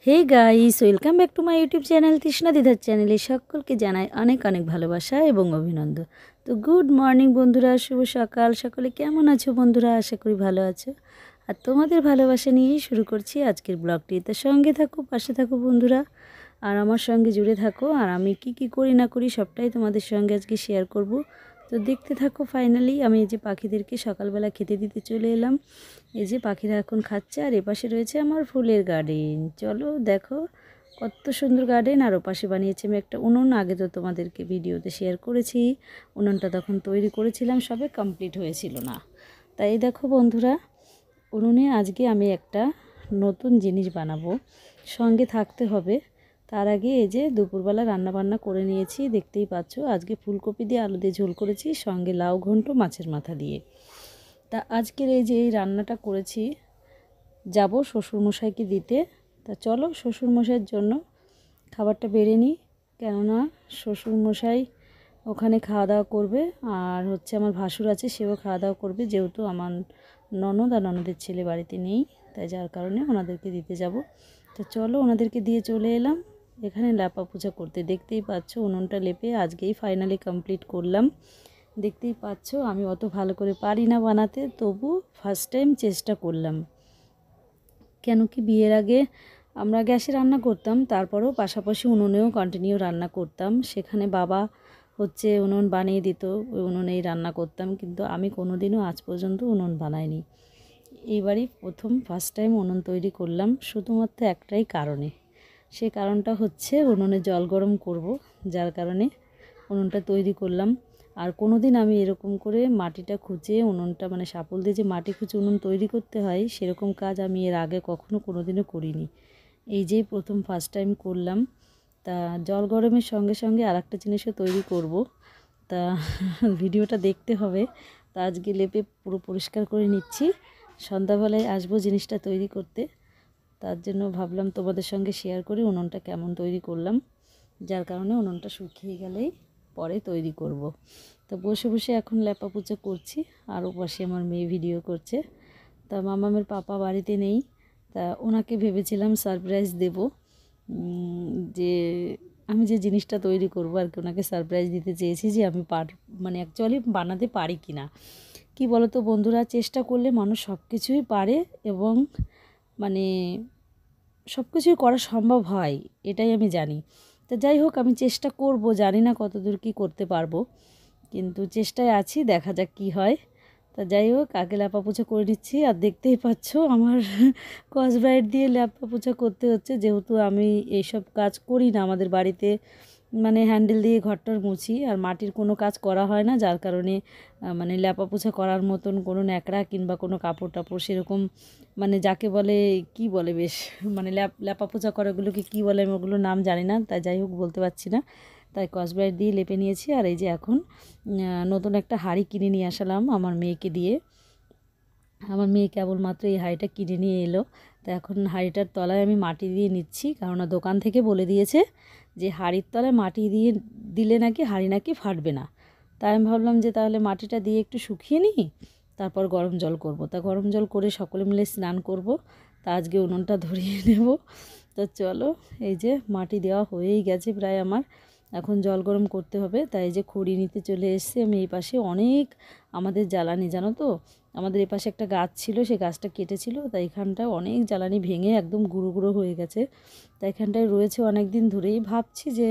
Hey guys, welcome back to my YouTube channel Trishna দিদার চ্যানেলে সকলকে জানাই অনেক অনেক ভালোবাসা এবং অভিনন্দন। তো গুড মর্নিং বন্ধুরা, শুভ সকাল। সকলে কেমন আছো বন্ধুরা? আশা করি ভালো আছো। আর তোমাদের ভালোবাসা নিয়েই শুরু করছি আজকের ব্লগটি। তো সঙ্গে থাকো, পাশে থাকো বন্ধুরা, আর আমার সঙ্গে জুড়ে থাকো। আর আমি কি করি না করি সবটাই তোমাদের সঙ্গে আজকে শেয়ার করব। তো দেখতে থাকো। ফাইনালি আমি এই যে পাখিদেরকে সকালবেলা খেতে দিতে চলে এলাম। এই যে পাখিরা এখন খাচ্ছে, আর এপাশে রয়েছে আমার ফুলের গার্ডেন। চলো দেখো কত সুন্দর গার্ডেন। আর ওপাশে বানিয়েছি আমি একটা উনুন, আগে তো তোমাদেরকে ভিডিওতে শেয়ার করেছি। উনুনটা তখন তৈরি করেছিলাম, সবে কমপ্লিট হয়েছিল না। তাই দেখো বন্ধুরা, উনুনে আজকে আমি একটা নতুন জিনিস বানাবো, সঙ্গে থাকতে হবে। তার আগে এই যে দুপুরবেলা রান্না বান্না করে নিয়েছি, দেখতেই পাচ্ছ। আজকে ফুলকপি দিয়ে আলু দিয়ে ঝোল করেছি, সঙ্গে লাউ ঘন্ট মাছের মাথা দিয়ে। তা আজকের এই যে এই রান্নাটা করেছি, যাব শ্বশুরমশাইকে দিতে। তা চলো শ্বশুরমশাইয়ের জন্য খাবারটা বেড়ে নিই, কেননা শ্বশুরমশাই ওখানে খাওয়া দাওয়া করবে। আর হচ্ছে আমার ভাসুর আছে, সেও খাওয়া দাওয়া করবে, যেহেতু আমার ননদ আর ননদের ছেলে বাড়িতে নেই, তাই যার কারণে ওনাদেরকে দিতে যাব। তো চলো ওনাদেরকে দিয়ে চলে এলাম এখানে ল্যাপা পূজা করতে। দেখতেই পাচ্ছ উনুনটা লেপে আজকেই ফাইনালি কমপ্লিট করলাম। দেখতেই পাচ্ছ আমি অত ভালো করে পারি না বানাতে, তবু ফার্স্ট টাইম চেষ্টা করলাম। কেন কি বিয়ের আগে আমরা গ্যাসে রান্না করতাম, তারপরেও পাশাপাশি উনুনেও কন্টিনিউ রান্না করতাম। সেখানে বাবা হচ্ছে উনুন বানিয়ে দিত, ওই উনুনেই রান্না করতাম। কিন্তু আমি কোনো দিনও আজ পর্যন্ত উনুন বানাইনি। এইবারই প্রথম ফার্স্ট টাইম উনুন তৈরি করলাম, শুধুমাত্র একটাই কারণে। সে কারণটা হচ্ছে উনুনে জল গরম করব, যার কারণে উনুনটা তৈরি করলাম। আর কোনো দিন আমি এরকম করে মাটিটা খুঁজে উনুনটা, মানে শাপল দিয়ে যে মাটি খুঁজে উনুন তৈরি করতে হয়, সেরকম কাজ আমি এর আগে কখনো কোনো দিনও করিনি। এই যেই প্রথম ফার্স্ট টাইম করলাম। তা জল গরমের সঙ্গে সঙ্গে আর একটা জিনিসও তৈরি করব, তা ভিডিওটা দেখতে হবে। তা আজকে লেপে পুরো পরিষ্কার করে নিচ্ছি, সন্ধ্যাবেলায় আসবো জিনিসটা তৈরি করতে। তার জন্য ভাবলাম তোমাদের সঙ্গে শেয়ার করি উনুনটা কেমন তৈরি করলাম, যার কারণে উনুনটা শুকিয়ে গেলেই পরে তৈরি করব। তো বসে বসে এখন ল্যাপা পূজা করছি, আর ওপাশে আমার মেয়ে ভিডিও করছে। তা মামামের পাপা বাড়িতে নেই, তা ওনাকে ভেবেছিলাম সারপ্রাইজ দেব, যে আমি যে জিনিসটা তৈরি করব আর কি, ওনাকে সারপ্রাইজ দিতে চেয়েছি যে আমি মানে অ্যাকচুয়ালি বানাতে পারি কি না। কী বলো তো বন্ধুরা, চেষ্টা করলে মানুষ সব কিছুই পারে, এবং মানে সব কিছুই করা সম্ভব হয়, এটাই আমি জানি। তো যাই হোক, আমি চেষ্টা করব, জানি না কতদূর কী করতে পারবো, কিন্তু চেষ্টায় আছি, দেখা যাক কী হয়। তা যাই হোক, আগে ল্যাপা পোছা করে নিচ্ছি। আর দেখতেই পাচ্ছ আমার স্কচব্রাইট দিয়ে ল্যাপা পোছা করতে হচ্ছে, যেহেতু আমি এইসব কাজ করি না আমাদের বাড়িতে। মানে হ্যান্ডেল দিয়ে ঘরটার মুছি, আর মাটির কোনো কাজ করা হয় না, যার কারণে মানে ল্যাপা পোছা করার মতন কোনো ন্যাকড়া কিংবা কোনো কাপড় টাপড় সেরকম, মানে যাকে বলে কি বলে বেশ, মানে ল্যাপা পোছা করাগুলোকে কী বলে আমি ওগুলোর নাম জানি না, তাই যাই হোক বলতে পারছি না। তাই স্কচব্রাইট দিয়ে লেপে নিয়েছি। আর এই যে এখন নতুন একটা হাঁড়ি কিনে নিয়ে আসলাম আমার মেয়েকে দিয়ে। আমার মেয়ে কেবলমাত্র এই হাঁড়িটা কিনে নিয়ে এলো। তো এখন হাঁড়িটার তলায় আমি মাটি দিয়ে নিচ্ছি, কেননা দোকান থেকে বলে দিয়েছে যে হাঁড়ির তলায় মাটি দিয়ে দিলে নাকি হাঁড়ি নাকি ফাটবে না। তাই আমি ভাবলাম যে তাহলে মাটিটা দিয়ে একটু শুকিয়ে নিই, তারপর গরম জল করব। তা গরম জল করে সকলে মিলে স্নান করব। তা আজকে উনুনটা ধরিয়ে নেব। তো চলো, এই যে মাটি দেওয়া হয়েই গেছে প্রায় আমার, এখন জল গরম করতে হবে। তাই যে খড়ি নিতে চলে এসেছি আমি। এই পাশে অনেক আমাদের জ্বালানি, জানো তো, আমাদের এপাশে একটা গাছ ছিল, সেই গাছটা কেটেছিল, তাই এখানটায় অনেক জ্বালানি ভেঙে একদম গুঁড়ো গুঁড়ো হয়ে গেছে। তাই এখানটায় রয়েছে অনেক দিন ধরেই, ভাবছি যে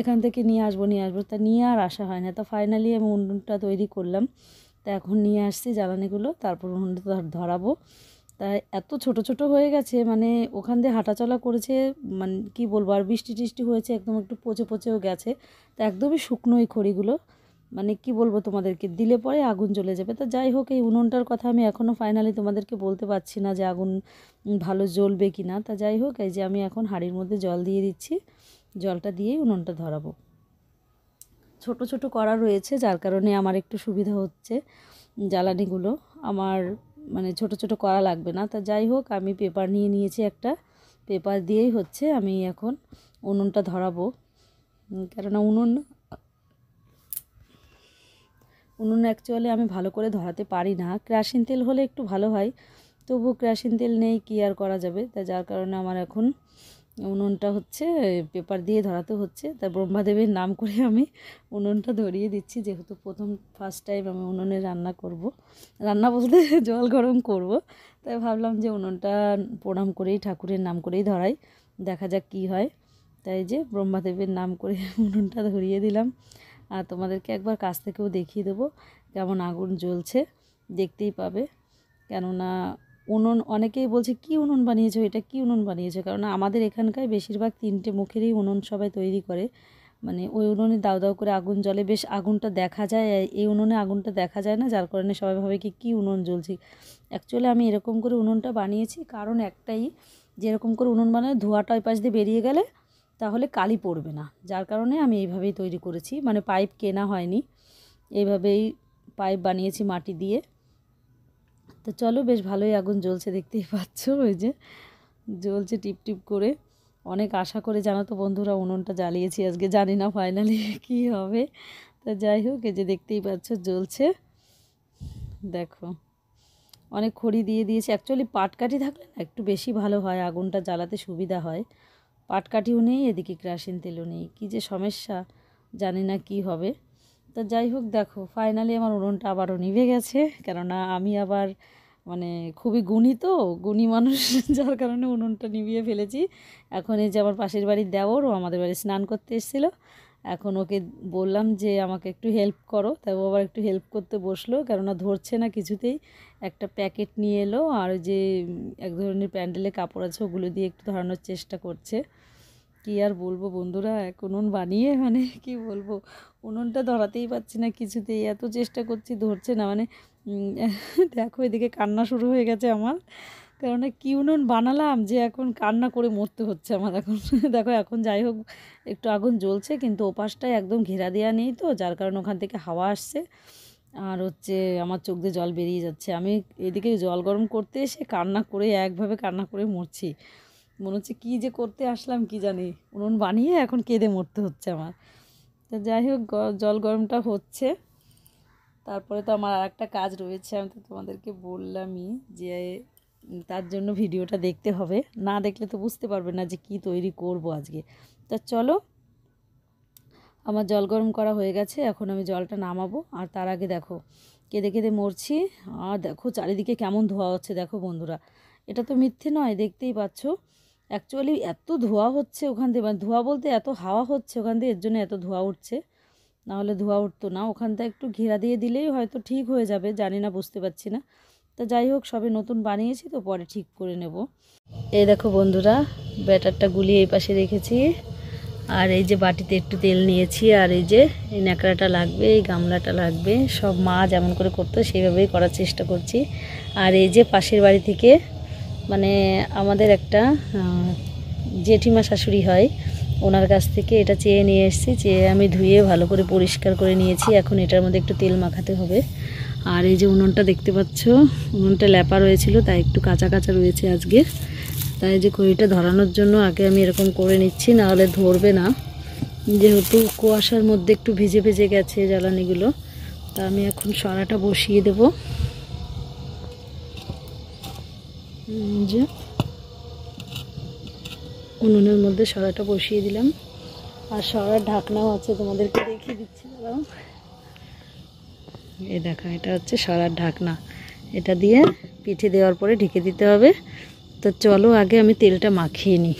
এখান থেকে নিয়ে আসবো। তা নিয়ে আর আসা হয় না। তা ফাইনালি আমি উনুনটা তৈরি করলাম। তা এখন নিয়ে আসছি জ্বালানিগুলো, তারপর উনুনটা ধরাবো। তাই এত ছোট ছোট হয়ে গেছে, মানে ওখান দিয়ে হাঁটাচলা করেছে, মানে কি বলবো, আর বৃষ্টি টিষ্টি হয়েছে, একদম একটু পচে পচেও গেছে। তা একদমই শুকনো এই খড়িগুলো, মানে কি বলবো তোমাদেরকে, দিলে পরে আগুন জ্বলে যাবে। তা যাই হোক, এই উনুনটার কথা আমি এখনও ফাইনালি তোমাদেরকে বলতে পারছি না যে আগুন ভালো জ্বলবে কি না। তা যাই হোক, এই যে আমি এখন হাঁড়ির মধ্যে জল দিয়ে দিচ্ছি, জলটা দিয়েই উনুনটা ধরাবো। ছোট ছোট করা রয়েছে, যার কারণে আমার একটু সুবিধা হচ্ছে, জ্বালানিগুলো আমার মানে ছোট ছোট করা লাগবে না। তা যাই হোক, আমি পেপার নিয়ে নিয়েছি একটা, পেপার দিয়েই হচ্ছে আমি এখন উনুনটা ধরাবো। কেননা উনুন অ্যাকচুয়ালি আমি ভালো করে ধরাতে পারি না, কেরোসিন তেল হলে একটু ভালো হয়, তবু কেরোসিন তেল নেই, কী আর করা যাবে। তাই যার কারণে আমার এখন উনুনটা হচ্ছে পেপার দিয়ে ধরাতে হচ্ছে। তাই ব্রহ্মাদেবের নাম করে আমি উনুনটা ধরিয়ে দিচ্ছি, যেহেতু ফার্স্ট টাইম আমি উনুনে রান্না করব, রান্না বলতে জল গরম করব। তাই ভাবলাম যে উনুনটা প্রণাম করেই, ঠাকুরের নাম করেই ধরাই, দেখা যাক কী হয়। তাই যে ব্রহ্মাদেবের নাম করে উনুনটা ধরিয়ে দিলাম। আর তোমাদেরকে একবার কাছ থেকেও দেখিয়ে দেবো কেমন আগুন জ্বলছে, দেখতেই পাবে। কেননা উনুন, অনেকেই বলছে কী উনুন বানিয়েছো, এটা কী উনুন বানিয়েছো। কারণ আমাদের এখানকার বেশিরভাগ 3টে মুখেরই উনুন সবাই তৈরি করে, মানে ওই উনুনে দাউ দাউ করে আগুন জ্বলে, বেশ আগুনটা দেখা যায়। এই উনুনে আগুনটা দেখা যায় না, যার কারণে সবাই ভাবে কি কী উনুন জ্বলছে। অ্যাকচুয়ালি আমি এরকম করে উনুনটা বানিয়েছি কারণ একটাই, যেরকম করে উনুন বানালে ধোঁয়াটা ওই পাশ দিয়ে বেরিয়ে গেলে তাহলে কালি পড়বে না, যার কারণে আমি এইভাবেই তৈরি করেছি। মানে পাইপ কেনা হয়নি, এইভাবেই পাইপ বানিয়েছি মাটি দিয়ে। তো চলো, বেশ ভালোই আগুন জ্বলছে, দেখতেই পাচ্ছ, ওই যে জ্বলছে টিপ টিপ করে। অনেক আশা করে জানো তো বন্ধুরা উনুনটা জ্বালিয়েছি আজকে, জানি না ফাইনালি কী হবে। তা যাই হোক, এই যে দেখতেই পাচ্ছ জ্বলছে, দেখো অনেক খড়ি দিয়ে দিয়েছি। অ্যাকচুয়ালি পাটকাঠি থাকলে না একটু বেশি ভালো হয়, আগুনটা জ্বালাতে সুবিধা হয়। পাটকাঠিও নেই, এদিকে কেরোসিন তেলও নেই, কী যে সমস্যা, জানি না কি হবে। তা যাই হোক, দেখো ফাইনালি আমার উনুনটা আবারও নিভে গেছে। কেননা আমি আবার মানে খুবই গুণী মানুষ যার কারণে উনুনটা নিভিয়ে ফেলেছি। এখন এই যে আমার পাশের বাড়ির দেওর, ও আমাদের বাড়ি স্নান করতে এসেছিলো, এখন ওকে বললাম যে আমাকে একটু হেল্প করো, তাই ও আবার একটু হেল্প করতে বসলো, কেননা ধরছে না কিছুতেই। একটা প্যাকেট নিয়ে এলো, আর যে এক ধরনের প্যান্ডেলের কাপড় আছে ওগুলো দিয়ে একটু ধরানোর চেষ্টা করছে। কী আর বলবো বন্ধুরা, এক উনুন বানিয়ে মানে কি বলবো, উনুনটা ধরাতেই পারছি না কিছুতেই, এত চেষ্টা করছি ধরছে না। মানে দেখো এদিকে কান্না শুরু হয়ে গেছে আমার, কেননা কি উনুন বানালাম যে এখন কান্না করে মরতে হচ্ছে আমার এখন। দেখো এখন যাই হোক একটু আগুন জ্বলছে, কিন্তু ওপাশটায় একদম ঘেরা দেওয়া নেই, তো যার কারণে ওখান থেকে হাওয়া আসছে, আর হচ্ছে আমার চোখ দিয়ে জল বেরিয়ে যাচ্ছে। আমি এদিকে জল গরম করতে এসে কান্না করে, একভাবে কান্না করে মরছি, মনে হচ্ছে কী যে করতে আসলাম কি জানি, উনুন বানিয়ে এখন কেঁদে মরতে হচ্ছে আমার। তো যাই হোক, জল গরমটা হচ্ছে, তারপরে তো আমার আর একটা কাজ রয়েছে, আমি তো তোমাদেরকে বললামই যে তার জন্য ভিডিওটা দেখতে হবে, না দেখলে তো বুঝতে পারবে না যে কি তৈরি করব আজকে। তা চলো, আমার জল গরম করা হয়ে গেছে, এখন আমি জলটা নামাবো। আর তার আগে দেখো কেঁদে কেঁদে মরছি, আর দেখো চারিদিকে কেমন ধোঁয়া হচ্ছে, দেখো বন্ধুরা, এটা তো মিথ্যে নয়, দেখতেই পাচ্ছ। অ্যাকচুয়ালি এত ধোঁয়া হচ্ছে ওখান থেকে, মানে ধোঁয়া বলতে এত হাওয়া হচ্ছে ওখান দিয়ে, এর জন্য এত ধোঁয়া উঠছে, নাহলে ধোঁয়া উঠতো না। ওখানটা একটু ঘেরা দিয়ে দিলেই হয়তো ঠিক হয়ে যাবে, জানি না, বুঝতে পারছি না। তা যাই হোক, সবে নতুন বানিয়েছি তো, পরে ঠিক করে নেব। এই দেখো বন্ধুরা, ব্যাটারটা গুলিয়ে এই পাশে রেখেছি, আর এই যে বাটিতে একটু তেল নিয়েছি, আর এই যে এই ন্যাকড়াটা লাগবে, এই গামলাটা লাগবে, সব মা যেমন করে করতো সেইভাবেই করার চেষ্টা করছি। আর এই যে পাশের বাড়ি থেকে, মানে আমাদের একটা জেঠিমা শাশুড়ি হয়, ওনার কাছ থেকে এটা চেয়ে নিয়ে এসেছি, চেয়ে আমি ধুয়ে ভালো করে পরিষ্কার করে নিয়েছি। এখন এটার মধ্যে একটু তেল মাখাতে হবে। আর এই যে উনুনটা দেখতে পাচ্ছ, উনুনটা ল্যাপা রয়েছিল, তাই একটু কাঁচা কাঁচা রয়েছে আজকে। তাই যে খড়িটা ধরানোর জন্য আগে আমি এরকম করে নিচ্ছি, নাহলে ধরবে না, যেহেতু কুয়াশার মধ্যে একটু ভিজে ভিজে গেছে জ্বালানিগুলো। তা আমি এখন সরাটা বসিয়ে দেব। যে উনুনের মধ্যে সরাটা বসিয়ে দিলাম, আর সরার ঢাকনাও আছে, তোমাদেরকে দেখিয়ে দিচ্ছি। দাঁড়াও, এই দেখো, এটা হচ্ছে সরার ঢাকনা, এটা দিয়ে পিঠে দেওয়ার পরে ঢেকে দিতে হবে। তো চলো আগে আমি তেলটা মাখিয়ে নিই।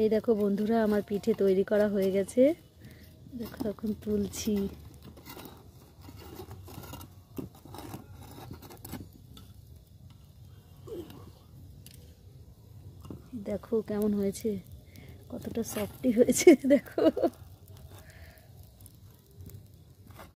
এই দেখো বন্ধুরা, আমার পিঠে তৈরি করা হয়ে গেছে, দেখো এখন তুলছি। দেখো কেমন হয়েছে, কতটা সফটি হয়েছে দেখো।